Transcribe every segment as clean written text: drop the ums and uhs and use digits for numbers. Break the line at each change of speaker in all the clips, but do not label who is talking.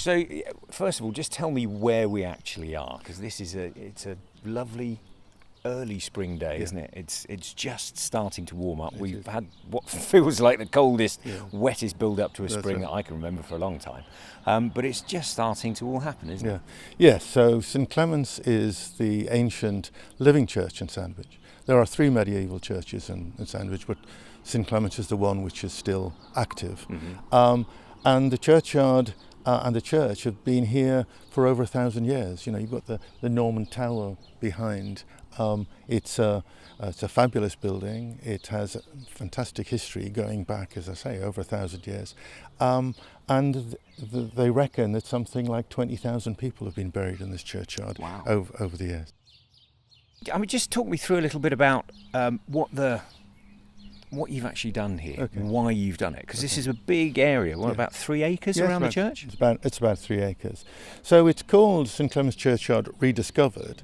So, first of all, just tell me where we actually are, because it's a lovely early spring day, isn't it? It's just starting to warm up. We've had what feels like the coldest, wettest build up to a spring that I can remember for a long time. But it's just starting to all happen, isn't it?
Yes, so St Clement's is the ancient living church in Sandwich. There are 3 medieval churches in Sandwich, but St Clement's is the one which is still active. And the churchyard and the church have been here for over 1,000 years. You know, you've got the Norman Tower behind. It's a fabulous building. It has a fantastic history going back, as I say, over 1,000 years. And they reckon that something like 20,000 people have been buried in this churchyard over the years.
I mean, just talk me through a little bit about what you've actually done here, why you've done it, because this is a big area. About 3 acres around the church?
It's about 3 acres. So it's called St Clement's Churchyard Rediscovered,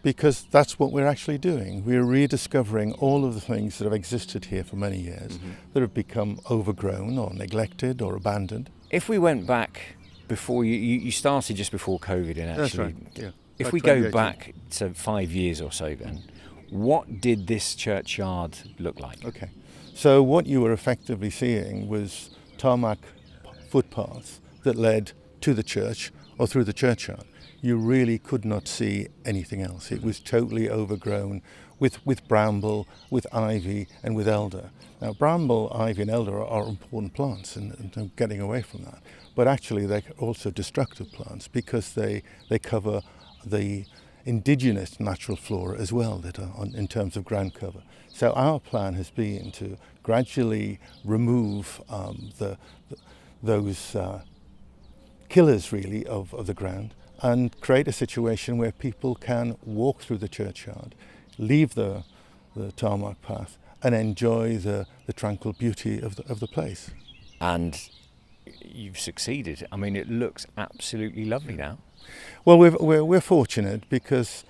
because that's what we're actually doing. We're rediscovering all of the things that have existed here for many years, that have become overgrown or neglected or abandoned.
If we went back before you started just before COVID, and actually,
that's right.
If we go back to 5 years or so, then what did this churchyard look like?
Okay, so what you were effectively seeing was tarmac footpaths that led to the church or through the churchyard. You really could not see anything else. It was totally overgrown with bramble, with ivy and with elder. Now bramble, ivy and elder are important plants, and no getting away from that. But actually they're also destructive plants because they cover the indigenous natural flora as well that are in terms of ground cover. So our plan has been to gradually remove those killers really of the ground, and create a situation where people can walk through the churchyard, leave the tarmac path, and enjoy the tranquil beauty of the place.
And you've succeeded. I mean, it looks absolutely lovely now.
Well, we're fortunate because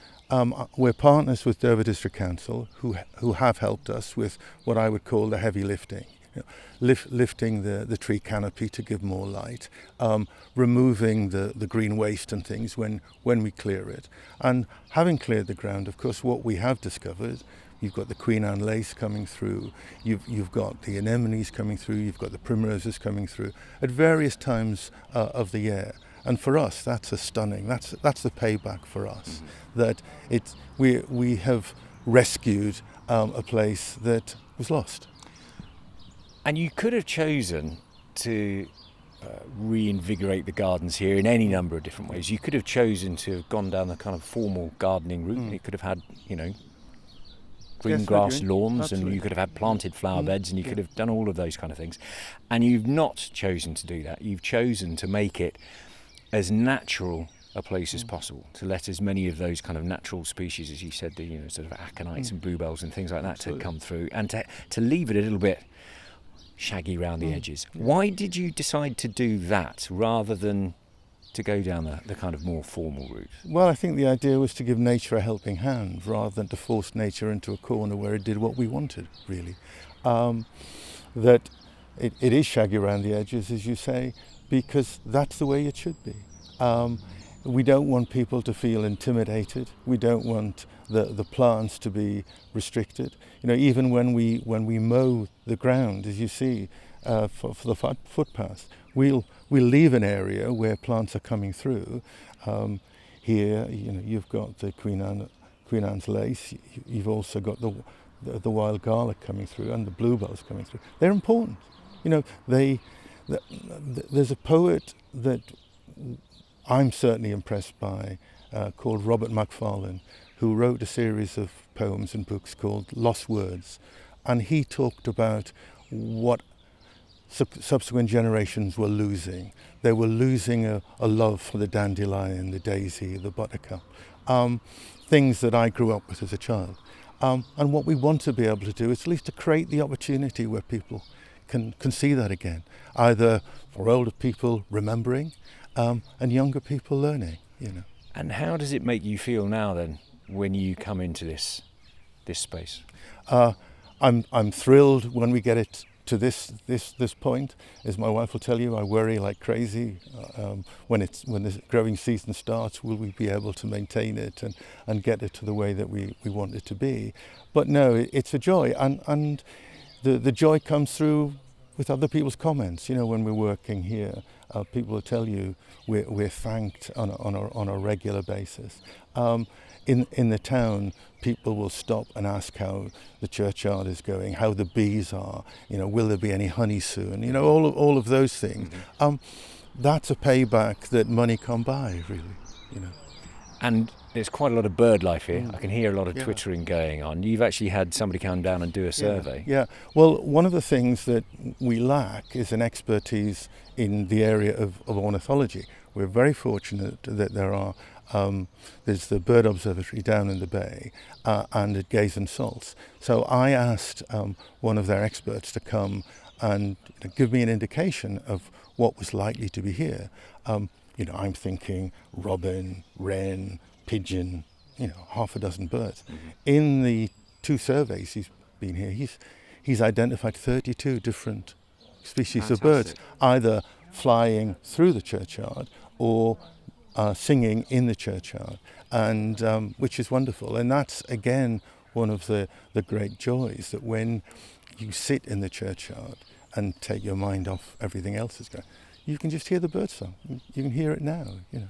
we're partners with Dover District Council, who have helped us with what I would call the heavy lifting. Lifting the tree canopy to give more light, removing the green waste and things when we clear it. And having cleared the ground, of course, what we have discovered, you've got the Queen Anne lace coming through, you've got the anemones coming through, you've got the primroses coming through at various times of the year. And for us, that's that's the payback for us, that we have rescued a place that was lost.
And you could have chosen to reinvigorate the gardens here in any number of different ways. You could have chosen to have gone down the kind of formal gardening route. It could have had, green grass lawns, absolutely. And you could have had planted flower beds, and you could have done all of those kind of things. And you've not chosen to do that. You've chosen to make it as natural a place as possible, to let as many of those kind of natural species, as you said, the sort of aconites and bluebells and things like that to come through, and to leave it a little bit shaggy round the edges. Why did you decide to do that rather than to go down the kind of more formal route?
Well, I think the idea was to give nature a helping hand rather than to force nature into a corner where it did what we wanted, really. That it is shaggy around the edges, as you say, because that's the way it should be. We don't want people to feel intimidated. We don't want the plants to be restricted. Even when we mow the ground, as you see, for the footpaths, we'll leave an area where plants are coming through. Here, you've got the Queen Anne's lace. You've also got the wild garlic coming through and the bluebells coming through. They're important. There's a poet that I'm certainly impressed by, called Robert Macfarlane, who wrote a series of poems and books called Lost Words, and he talked about what subsequent generations were losing. They were losing a love for the dandelion, the daisy, the buttercup, things that I grew up with as a child. And what we want to be able to do is at least to create the opportunity where people can see that again, either for older people remembering, and younger people learning.
And how does it make you feel now then, when you come into this space?
I'm thrilled when we get it to this point, as my wife will tell you, I worry like crazy. When the growing season starts, will we be able to maintain it and get it to the way that we want it to be? But no, it's a joy, and the joy comes through with other people's comments. You know, when we're working here, people will tell you we're thanked on a regular basis. In the town, people will stop and ask how the churchyard is going, how the bees are. You know, will there be any honey soon? You know, all of those things. Mm-hmm. That's a payback that money can't buy, really. You know.
And there's quite a lot of bird life here. I can hear a lot of twittering going on. You've actually had somebody come down and do a survey.
Yeah. Well, one of the things that we lack is an expertise in the area of ornithology. We're very fortunate that there's the bird observatory down in the bay and at Gaze and Salts. So I asked one of their experts to come and give me an indication of what was likely to be here. You know, I'm thinking robin, wren, pigeon, you know, half a dozen birds. Mm-hmm. In the 2 surveys he's been here, he's identified 32 different species of birds, either flying through the churchyard or singing in the churchyard, and which is wonderful. And that's, again, one of the great joys, that when you sit in the churchyard and take your mind off everything else that's going, you can just hear the birdsong. You can hear it now, you know.